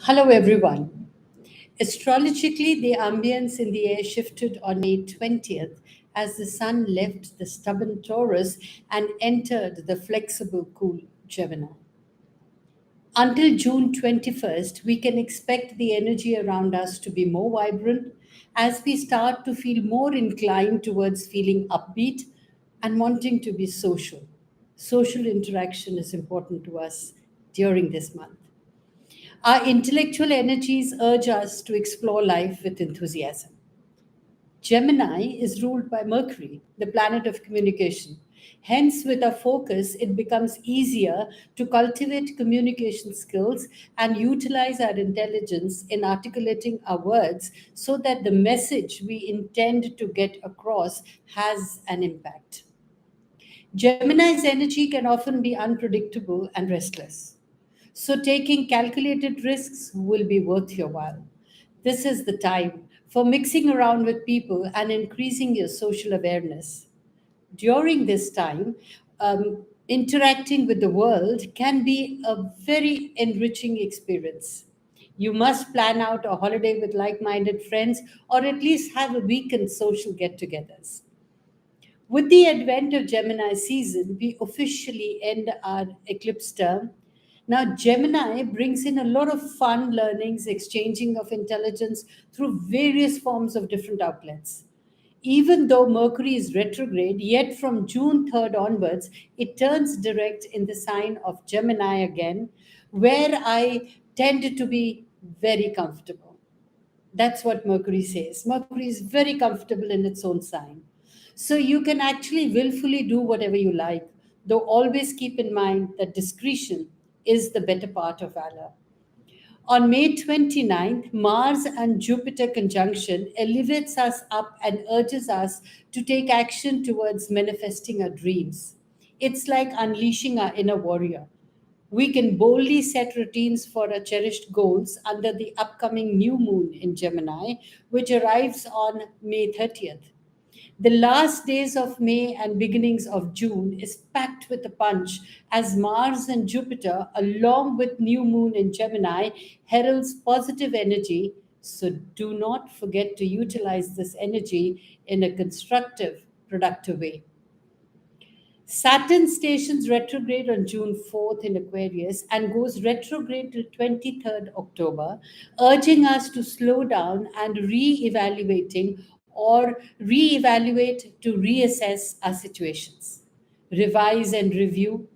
Hello, everyone. Astrologically, the ambience in the air shifted on May 20th as the sun left the stubborn Taurus and entered the flexible, cool Gemini. Until June 21st, we can expect the energy around us to be more vibrant as we start to feel more inclined towards feeling upbeat and wanting to be social. Social interaction is important to us during this month. Our intellectual energies urge us to explore life with enthusiasm. Gemini is ruled by Mercury, the planet of communication. Hence, with our focus, it becomes easier to cultivate communication skills and utilize our intelligence in articulating our words so that the message we intend to get across has an impact. Gemini's energy can often be unpredictable and restless. So, taking calculated risks will be worth your while. This is the time for mixing around with people and increasing your social awareness. During this time, interacting with the world can be a very enriching experience. You must plan out a holiday with like minded friends or at least have a weekend social get togethers. With the advent of Gemini season, we officially end our eclipse term. Now, Gemini brings in a lot of fun learnings, exchanging of intelligence through various forms of different outlets. Even though Mercury is retrograde, yet from June 3rd onwards, it turns direct in the sign of Gemini again, where I tend to be very comfortable. That's what Mercury says. Mercury is very comfortable in its own sign. So you can actually willfully do whatever you like, though always keep in mind that discretion is the better part of valor. On May 29th, Mars and Jupiter conjunction elevates us up and urges us to take action towards manifesting our dreams. It's like unleashing our inner warrior. We can boldly set routines for our cherished goals under the upcoming new moon in Gemini, which arrives on May 30th. The last days of May and beginnings of June is packed with a punch as Mars and Jupiter, along with new moon in Gemini, heralds positive energy. So do not forget to utilize this energy in a constructive, productive way. Saturn stations retrograde on June 4th in Aquarius and goes retrograde till 23rd October, urging us to slow down and re-evaluate to reassess our situations, revise and review.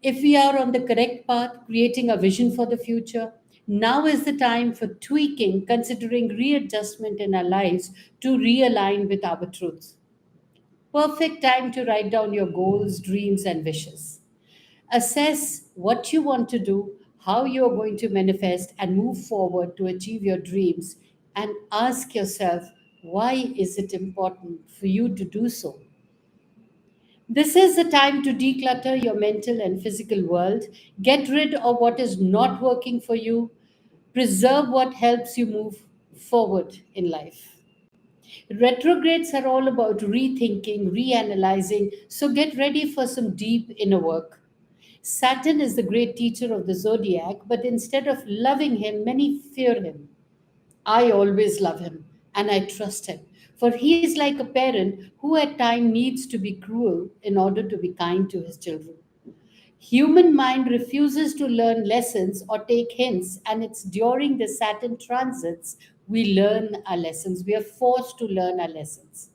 If we are on the correct path, creating a vision for the future, now is the time for tweaking, considering readjustment in our lives to realign with our truths. Perfect time to write down your goals, dreams, and wishes. Assess what you want to do, how you are going to manifest, and move forward to achieve your dreams. And ask yourself, why is it important for you to do so? This is the time to declutter your mental and physical world. Get rid of what is not working for you. Preserve what helps you move forward in life. Retrogrades are all about rethinking, reanalyzing, so get ready for some deep inner work. Saturn is the great teacher of the zodiac, but instead of loving him, many fear him. I always love him and I trust him, for he is like a parent who at times needs to be cruel in order to be kind to his children. Human mind refuses to learn lessons or take hints, and it's during the Saturn transits we learn our lessons. We are forced to learn our lessons.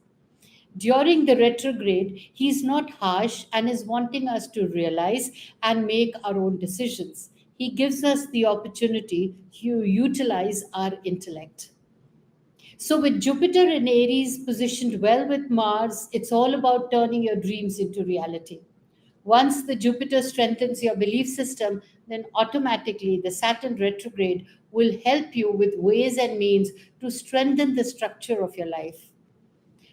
During the retrograde, he is not harsh and is wanting us to realize and make our own decisions. He gives us the opportunity to utilize our intellect. So, with Jupiter in Aries positioned well with Mars, it's all about turning your dreams into reality. Once the Jupiter strengthens your belief system, then automatically the Saturn retrograde will help you with ways and means to strengthen the structure of your life.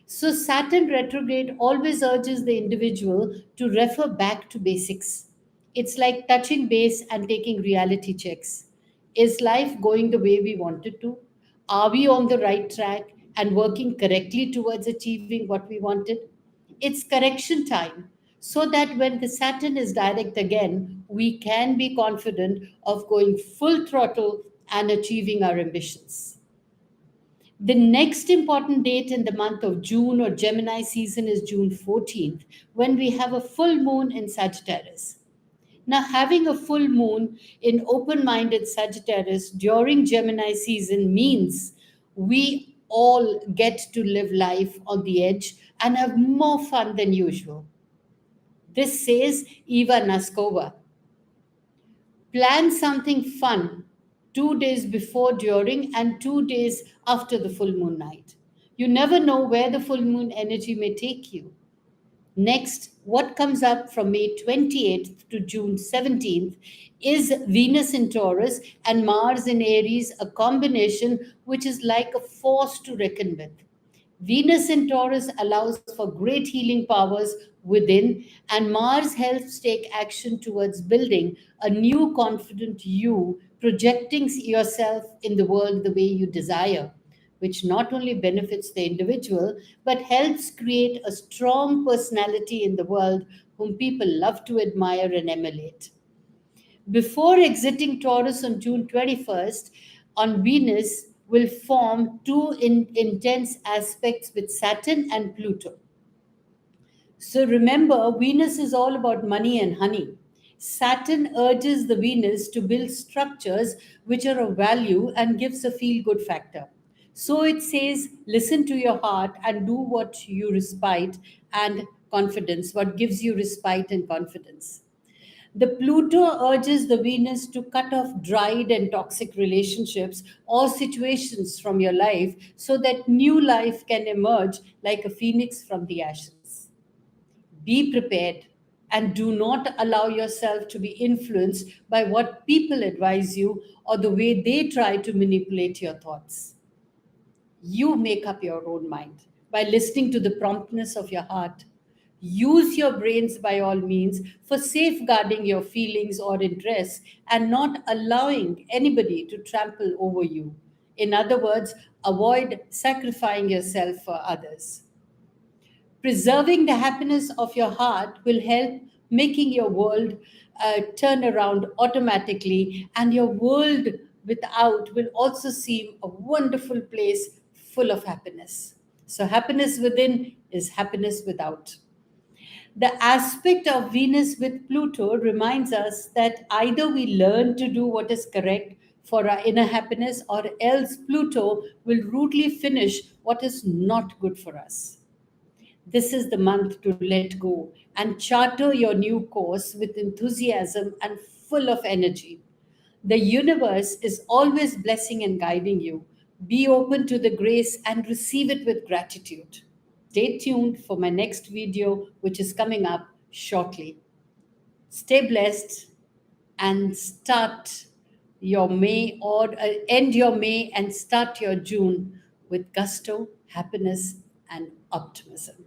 So, Saturn retrograde always urges the individual to refer back to basics. It's like touching base and taking reality checks. Is life going the way we want it to? Are we on the right track and working correctly towards achieving what we wanted? It's correction time so that when the Saturn is direct again, we can be confident of going full throttle and achieving our ambitions. The next important date in the month of June or Gemini season is June 14th, when we have a full moon in Sagittarius. Now, having a full moon in open minded Sagittarius during Gemini season means we all get to live life on the edge and have more fun than usual. This says Eva Naskova. Plan something fun 2 days before, during, and 2 days after the full moon night. You never know where the full moon energy may take you. Next, what comes up from May 28th to June 17th is Venus in Taurus and Mars in Aries, a combination which is like a force to reckon with. Venus in Taurus allows for great healing powers within, and Mars helps take action towards building a new confident you, projecting yourself in the world the way you desire, which not only benefits the individual but helps create a strong personality in the world whom people love to admire and emulate. Before exiting Taurus on June 21st, on Venus will form two intense aspects with Saturn and Pluto. So remember, Venus is all about money and honey. Saturn urges the Venus to build structures which are of value and gives a feel good factor. So it says, listen to your heart and do what you respite and confidence, what gives you respite and confidence. The Pluto urges the Venus to cut off dried and toxic relationships or situations from your life so that new life can emerge like a phoenix from the ashes. Be prepared and do not allow yourself to be influenced by what people advise you or the way they try to manipulate your thoughts. You make up your own mind by listening to the promptness of your heart. Use your brains by all means for safeguarding your feelings or interests and not allowing anybody to trample over you. In other words, avoid sacrificing yourself for others. Preserving the happiness of your heart will help making your world turn around automatically, and your world without will also seem a wonderful place full of happiness. So, happiness within is happiness without. The aspect of Venus with Pluto reminds us that either we learn to do what is correct for our inner happiness, or else Pluto will rudely finish what is not good for us. This is the month to let go and charter your new course with enthusiasm and full of energy. The universe is always blessing and guiding you. Be open to the grace and receive it with gratitude. Stay tuned for my next video, which is coming up shortly. Stay blessed and start your May, or end your May and start your June with gusto, happiness, and optimism.